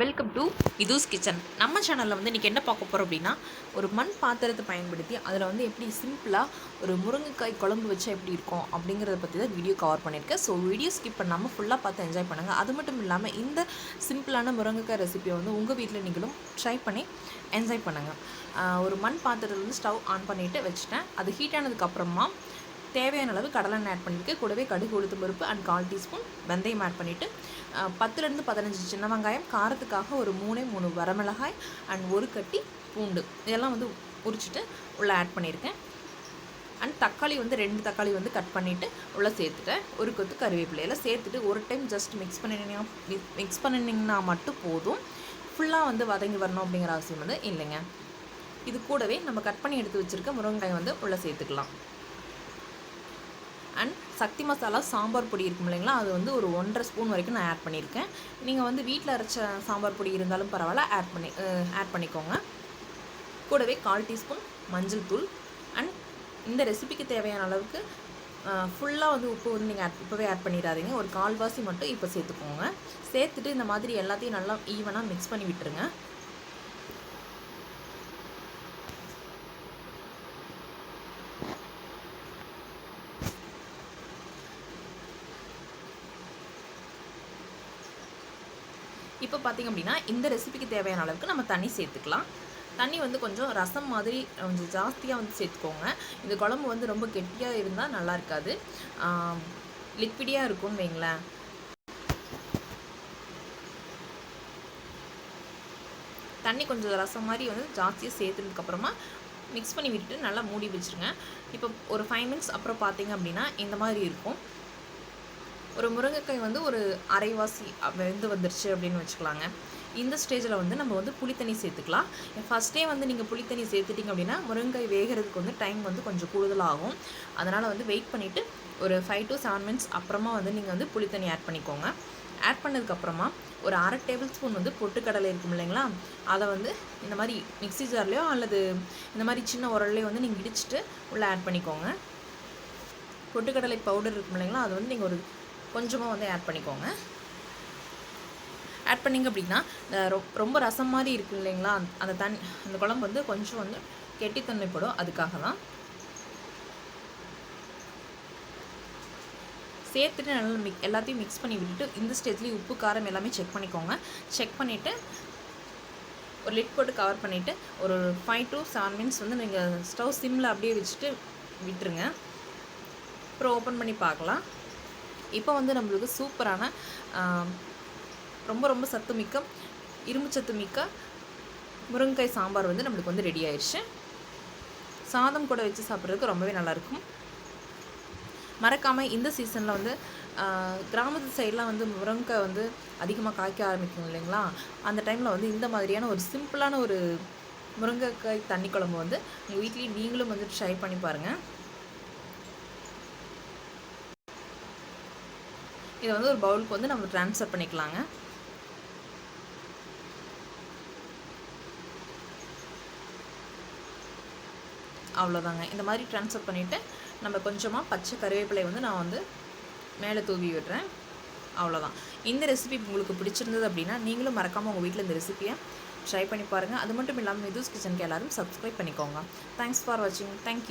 Welcome to மிதுஸ் kitchen. நம்ம சேனலில் வந்து இன்றைக்கி என்ன பார்க்க போகிறோம் அப்படின்னா, ஒரு மண் பாத்திரத்தை பயன்படுத்தி அதில் வந்து எப்படி சிம்பிளாக ஒரு முருங்கைக்காய் குழம்பு வச்சா எப்படி இருக்கும் அப்படிங்கிறத பற்றி தான் வீடியோ கவர் பண்ணியிருக்கேன். ஸோ வீடியோ ஸ்கிப் பண்ணாமல் ஃபுல்லாக பார்த்து என்ஜாய் பண்ணுங்கள். அது மட்டும் இல்லாமல் இந்த சிம்பிளான முருங்கைக்காய் ரெசிபியை வந்து உங்கள் வீட்டில் நீங்களும் ட்ரை பண்ணி என்ஜாய் பண்ணுங்கள். ஒரு மண் பாத்திரத்தில் வந்து ஸ்டவ் ஆன் பண்ணிவிட்டு வச்சுட்டேன். அது ஹீட் ஆனதுக்கப்புறமா தேவையான அளவு கடலெண்ணெய் ஆட் பண்ணியிருக்கேன். கூடவே கடுகு உளுத்தம் பருப்பு அண்ட் 1/4 டீஸ்பூன் வெந்தயம் ஆட் பண்ணிவிட்டு 10லேருந்து 15 சின்ன வெங்காயம், காரத்துக்காக ஒரு 3 வரமிளகாய் அண்ட் 1 கட்டி பூண்டு இதெல்லாம் வந்து உரிச்சிட்டு உள்ளே ஆட் பண்ணியிருக்கேன். அண்ட் தக்காளி வந்து 2 தக்காளி வந்து கட் பண்ணிவிட்டு உள்ளே சேர்த்துட்டேன். ஒரு கொத்து கருவேப்பிலையில் சேர்த்துட்டு ஒரு டைம் ஜஸ்ட் மிக்ஸ் பண்ணினீங்கன்னா மட்டும் போதும். ஃபுல்லாக வந்து வதங்கி வரணும் அப்படிங்கிற அவசியம் வந்து இல்லைங்க. இது கூடவே நம்ம கட் பண்ணி எடுத்து வச்சுருக்க முருங்கைக்காய் வந்து உள்ளே சேர்த்துக்கலாம். அண்ட் சக்தி மசாலா சாம்பார் பொடி இருக்கும் இல்லைங்களா, அது வந்து ஒரு 1.5 ஸ்பூன் வரைக்கும் நான் ஆட் பண்ணியிருக்கேன். நீங்கள் வந்து வீட்டில் அரைச்ச சாம்பார் பொடி இருந்தாலும் பரவாயில்ல, ஆட் பண்ணிக்கோங்க. கூடவே 1/4 டீஸ்பூன் மஞ்சள் தூள். அண்ட் இந்த ரெசிபிக்கு தேவையான அளவுக்கு ஃபுல்லாக வந்து உப்பு வந்து நீங்கள் இப்போவே ஆட் பண்ணிடாதீங்க. ஒரு 1/4 மட்டும் இப்போ சேர்த்துக்கோங்க. சேர்த்துட்டு இந்த மாதிரி எல்லாத்தையும் நல்லா ஈவனாக மிக்ஸ் பண்ணி விட்டுருங்க. இப்போ பார்த்திங்க அப்படின்னா இந்த ரெசிபிக்கு தேவையான அளவுக்கு நம்ம தண்ணி சேர்த்துக்கலாம். தண்ணி வந்து கொஞ்சம் ரசம் மாதிரி கொஞ்சம் ஜாஸ்தியாக வந்து சேர்த்துக்கோங்க. இந்த குழம்பு வந்து ரொம்ப கெட்டியாக இருந்தால் நல்லா இருக்காது, லிக்விடியாக இருக்கும்னு வைங்களேன். தண்ணி கொஞ்சம் ரசம் மாதிரி வந்து ஜாஸ்தியாக சேர்த்துனதுக்கப்புறமா மிக்ஸ் பண்ணி விட்டுட்டு நல்லா மூடி வச்சுருங்க. இப்போ ஒரு 5 மினிட்ஸ் அப்புறம் பார்த்திங்க அப்படின்னா இந்த மாதிரி இருக்கும். ஒரு முருங்கைக்காய் வந்து ஒரு அரைவாசி வெந்து வந்துருச்சு அப்படின்னு வச்சுக்கலாங்க. இந்த ஸ்டேஜில் வந்து நம்ம வந்து புளித்தண்ணி சேர்த்துக்கலாம். ஃபஸ்ட்டே வந்து நீங்கள் புளித்தண்ணி சேர்த்துட்டிங்க அப்படின்னா முருங்கைக்காய் வேகிறதுக்கு வந்து டைம் வந்து கொஞ்சம் கூடுதலாகும். அதனால் வந்து வெயிட் பண்ணிவிட்டு ஒரு 5 to 7 மினிட்ஸ் அப்புறமா வந்து நீங்கள் வந்து புளித்தண்ணி ஆட் பண்ணிக்கோங்க. ஆட் பண்ணதுக்கப்புறமா ஒரு 1/2 டேபிள் ஸ்பூன் வந்து பொட்டுக்கடலை இருக்கும் இல்லைங்களா, அதை வந்து இந்த மாதிரி மிக்ஸி ஜார்லையோ அல்லது இந்த மாதிரி சின்ன உரல்லையோ வந்து நீங்கள் இடிச்சிட்டு உள்ளே ஆட் பண்ணிக்கோங்க. பொட்டுக்கடலை பவுடர் இருக்கும் இல்லைங்களா, அது வந்து நீங்கள் ஒரு கொஞ்சமாக வந்து ஆட் பண்ணிக்கோங்க. ஆட் பண்ணிங்க அப்படின்னா ரொம்ப ரசம் மாதிரி இருக்கு இல்லைங்களா, அந்த குழம்பு வந்து கொஞ்சம் வந்து கெட்டித்தன்மைப்படும். அதுக்காக தான் சேர்த்துட்டு நல்லா எல்லாத்தையும் மிக்ஸ் பண்ணி விட்டுட்டு இந்த ஸ்டேஜ்லேயும் உப்பு காரம் எல்லாமே செக் பண்ணிக்கோங்க. செக் பண்ணிவிட்டு ஒரு லிட் போட்டு கவர் பண்ணிவிட்டு ஒரு 5 to 7 மினிட்ஸ் வந்து நீங்கள் ஸ்டவ் சிம்மில் அப்படியே வச்சுட்டு விட்டுருங்க. அப்புறம் ஓப்பன் பண்ணி பார்க்கலாம். இப்போ வந்து நம்மளுக்கு சூப்பரான ரொம்ப சத்து மிக்க இரும்பு சத்து மிக்க முருங்கைக்காய் சாம்பார் வந்து நம்மளுக்கு வந்து ரெடி ஆயிடுச்சு. சாதம் கூட வச்சு சாப்பிட்றதுக்கு ரொம்பவே நல்லாயிருக்கும். மறக்காமல் இந்த சீசனில் வந்து கிராமத்து சைடெலாம் வந்து முருங்கைக்காய் வந்து அதிகமாக காய்க்க ஆரம்பிக்கும் இல்லைங்களா, அந்த டைமில் வந்து இந்த மாதிரியான ஒரு சிம்பிளான ஒரு முருங்கைக்காய் தண்ணி குழம்பு வந்து உங்கள் வீட்லேயும் நீங்களும் வந்து ட்ரை பண்ணி பாருங்கள். இதை வந்து ஒரு பவுலுக்கு வந்து நம்ம ட்ரான்ஸ்ஃபர் பண்ணிக்கலாங்க. அவ்வளோதாங்க. இந்த மாதிரி ட்ரான்ஸ்ஃபர் பண்ணிவிட்டு நம்ம கொஞ்சமாக பச்சை கருவேப்பிலை வந்து நான் வந்து மேலே தூவி விடுறேன். அவ்வளோதான். இந்த ரெசிபி உங்களுக்கு பிடிச்சிருந்தது அப்படின்னா நீங்களும் மறக்காமல் உங்கள் வீட்டில் இந்த ரெசிபியை ட்ரை பண்ணி பாருங்கள். அது மட்டும் இல்லாமல் மிதுஸ் கிச்சனுக்கு எல்லோரும் சப்ஸ்கிரைப் பண்ணிக்கோங்க. தேங்க்ஸ் ஃபார் வாட்சிங். தேங்க்யூ.